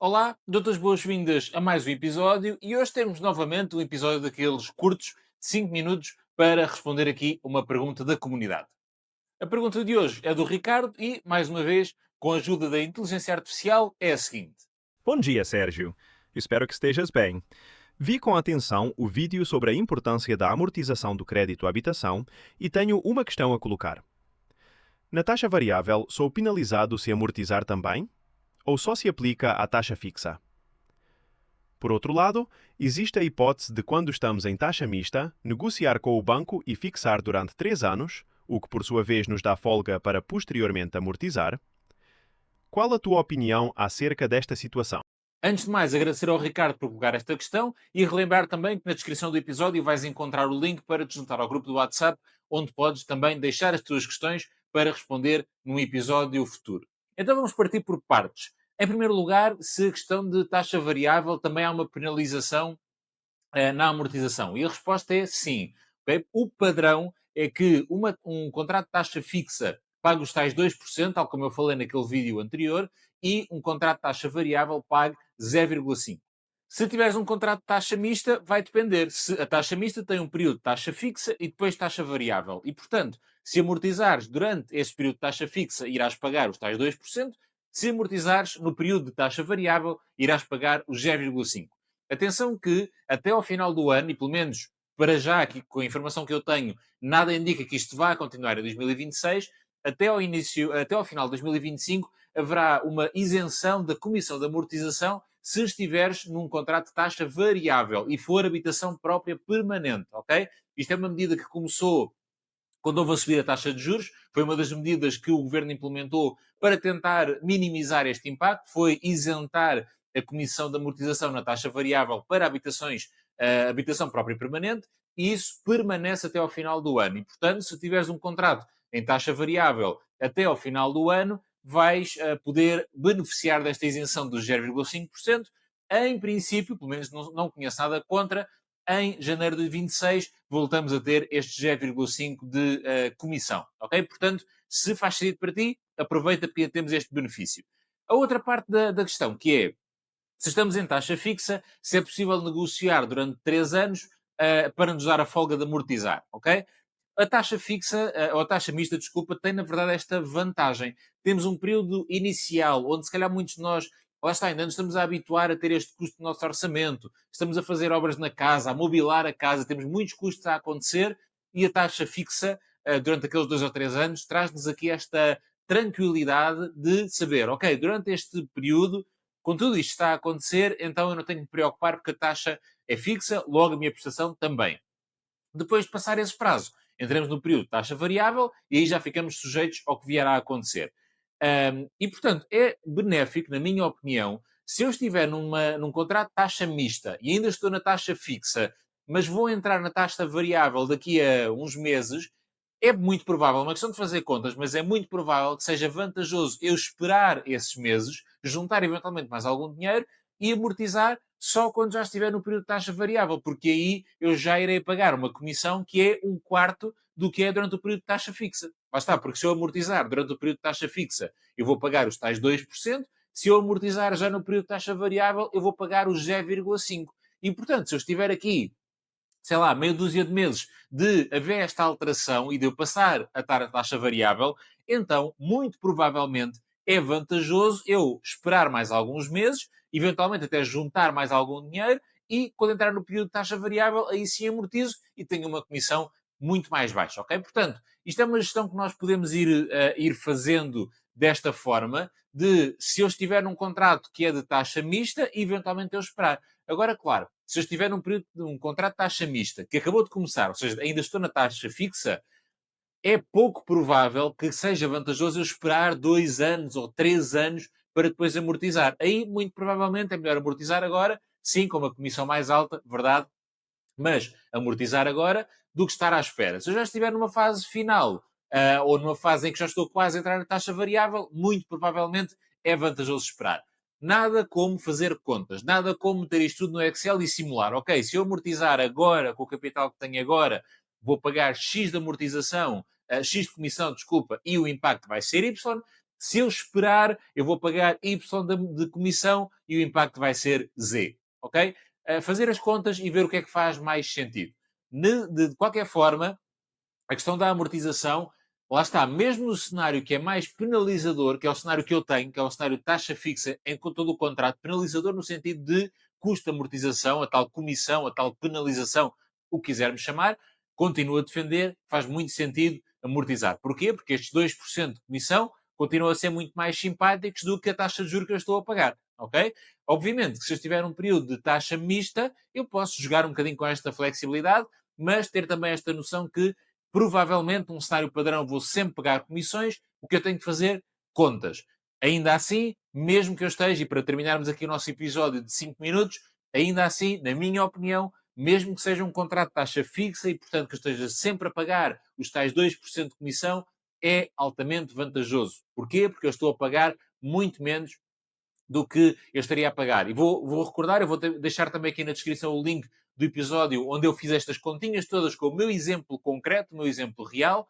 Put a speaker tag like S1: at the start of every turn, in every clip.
S1: Olá, dou-te as boas-vindas a mais um episódio e hoje temos novamente um episódio daqueles curtos de 5 minutos para responder aqui uma pergunta da comunidade. A pergunta de hoje é do Ricardo e, mais uma vez, com a ajuda da inteligência artificial, é a seguinte.
S2: Bom dia, Sérgio. Espero que estejas bem. Vi com atenção o vídeo sobre a importância da amortização do crédito à habitação e tenho uma questão a colocar. Na taxa variável, sou penalizado se amortizar também? Ou só se aplica à taxa fixa? Por outro lado, existe a hipótese de, quando estamos em taxa mista, negociar com o banco e fixar durante 3 anos, o que por sua vez nos dá folga para posteriormente amortizar. Qual a tua opinião acerca desta situação?
S1: Antes de mais, agradecer ao Ricardo por colocar esta questão e relembrar também que na descrição do episódio vais encontrar o link para te juntar ao grupo do WhatsApp, onde podes também deixar as tuas questões para responder num episódio futuro. Então vamos partir por partes. Em primeiro lugar, se a questão de taxa variável também há uma penalização na amortização. E a resposta é sim. Ok? O padrão é que um contrato de taxa fixa paga os tais 2%, tal como eu falei naquele vídeo anterior, e um contrato de taxa variável paga 0,5%. Se tiveres um contrato de taxa mista, vai depender. Se a taxa mista tem um período de taxa fixa e depois taxa variável. E, portanto, se amortizares durante esse período de taxa fixa, irás pagar os tais 2%. Se amortizares no período de taxa variável, irás pagar os 0,5%. Atenção que até ao final do ano, e pelo menos para já, aqui com a informação que eu tenho, nada indica que isto vá continuar em 2026, até ao final de 2025, haverá uma isenção da comissão de amortização se estiveres num contrato de taxa variável e for habitação própria permanente, ok? Isto é uma medida que começou quando houve a subida da taxa de juros, foi uma das medidas que o governo implementou para tentar minimizar este impacto, foi isentar a comissão de amortização na taxa variável para habitações, habitação própria e permanente, e isso permanece até ao final do ano. E, portanto, se tiveres um contrato em taxa variável até ao final do ano, vais poder beneficiar desta isenção dos 0,5%. Em princípio, pelo menos não conheço nada contra, em janeiro de 26 voltamos a ter este 0,5 de comissão, ok? Portanto, se faz sentido para ti, aproveita porque temos este benefício. A outra parte da questão, que é, se estamos em taxa fixa, se é possível negociar durante 3 anos para nos dar a folga de amortizar, ok? A taxa fixa, ou a taxa mista, desculpa, tem na verdade esta vantagem. Temos um período inicial, onde se calhar muitos de nós, lá está, ainda nos estamos a habituar a ter este custo do nosso orçamento, estamos a fazer obras na casa, a mobilar a casa, temos muitos custos a acontecer e a taxa fixa, durante aqueles 2 ou 3 anos, traz-nos aqui esta tranquilidade de saber, ok, durante este período, com tudo isto está a acontecer, então eu não tenho que me preocupar porque a taxa é fixa, logo a minha prestação também. Depois de passar esse prazo, entramos no período de taxa variável e aí já ficamos sujeitos ao que vier a acontecer. E, portanto, é benéfico, na minha opinião, se eu estiver num contrato de taxa mista e ainda estou na taxa fixa, mas vou entrar na taxa variável daqui a uns meses, é muito provável, é uma questão de fazer contas, mas é muito provável que seja vantajoso eu esperar esses meses, juntar eventualmente mais algum dinheiro e amortizar só quando já estiver no período de taxa variável, porque aí eu já irei pagar uma comissão que é um quarto do que é durante o período de taxa fixa. Lá está, porque se eu amortizar durante o período de taxa fixa, eu vou pagar os tais 2%, se eu amortizar já no período de taxa variável, eu vou pagar os 0,5%. E, portanto, se eu estiver aqui, sei lá, meia dúzia de meses de haver esta alteração e de eu passar a estar a taxa variável, então, muito provavelmente, é vantajoso eu esperar mais alguns meses, eventualmente até juntar mais algum dinheiro, e quando entrar no período de taxa variável, aí sim amortizo e tenho uma comissão muito mais baixa, ok? Portanto, isto é uma gestão que nós podemos ir fazendo desta forma, de se eu estiver num contrato que é de taxa mista, eventualmente eu esperar. Agora, claro, se eu estiver num período de um contrato de taxa mista que acabou de começar, ou seja, ainda estou na taxa fixa, é pouco provável que seja vantajoso eu esperar 2 anos ou 3 anos para depois amortizar. Aí, muito provavelmente, é melhor amortizar agora, sim, com uma comissão mais alta, verdade, mas amortizar agora do que estar à espera. Se eu já estiver numa fase final ou numa fase em que já estou quase a entrar na taxa variável, muito provavelmente é vantajoso esperar. Nada como fazer contas, nada como ter isto tudo no Excel e simular. Ok, se eu amortizar agora, com o capital que tenho agora, vou pagar X de amortização, X de comissão, desculpa, e o impacto vai ser Y. Se eu esperar, eu vou pagar Y de comissão e o impacto vai ser Z, ok? Fazer as contas e ver o que é que faz mais sentido. De qualquer forma, a questão da amortização, lá está, mesmo no cenário que é mais penalizador, que é o cenário que eu tenho, que é o cenário de taxa fixa em todo o contrato, penalizador no sentido de custo de amortização, a tal comissão, a tal penalização, o que quisermos chamar, continuo a defender, faz muito sentido amortizar. Porquê? Porque estes 2% de comissão continuam a ser muito mais simpáticos do que a taxa de juros que eu estou a pagar, ok? Obviamente que se eu estiver num período de taxa mista, eu posso jogar um bocadinho com esta flexibilidade, mas ter também esta noção que provavelmente um cenário padrão vou sempre pagar comissões, o que eu tenho que fazer? Contas. Ainda assim, mesmo que eu esteja, e para terminarmos aqui o nosso episódio de 5 minutos, ainda assim, na minha opinião, mesmo que seja um contrato de taxa fixa e, portanto, que eu esteja sempre a pagar os tais 2% de comissão, é altamente vantajoso. Porquê? Porque eu estou a pagar muito menos do que eu estaria a pagar. E vou recordar, eu vou deixar também aqui na descrição o link do episódio onde eu fiz estas continhas todas com o meu exemplo concreto, o meu exemplo real,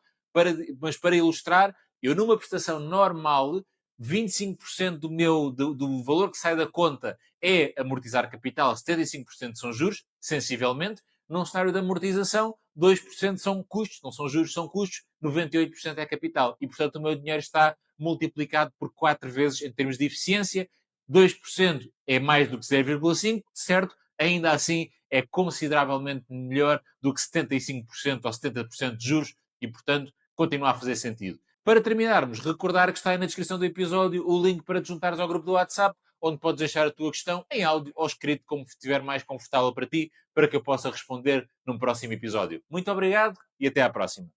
S1: mas para ilustrar, eu numa prestação normal, 25% do valor que sai da conta é amortizar capital, 75% são juros, sensivelmente. Num cenário de amortização, 2% são custos, não são juros, são custos, 98% é capital. E, portanto, o meu dinheiro está multiplicado por 4 vezes em termos de eficiência. 2% é mais do que 0,5%, certo? Ainda assim é consideravelmente melhor do que 75% ou 70% de juros e, portanto, continua a fazer sentido. Para terminarmos, recordar que está aí na descrição do episódio o link para te juntares ao grupo do WhatsApp, onde podes deixar a tua questão em áudio ou escrito, como estiver mais confortável para ti, para que eu possa responder num próximo episódio. Muito obrigado e até à próxima.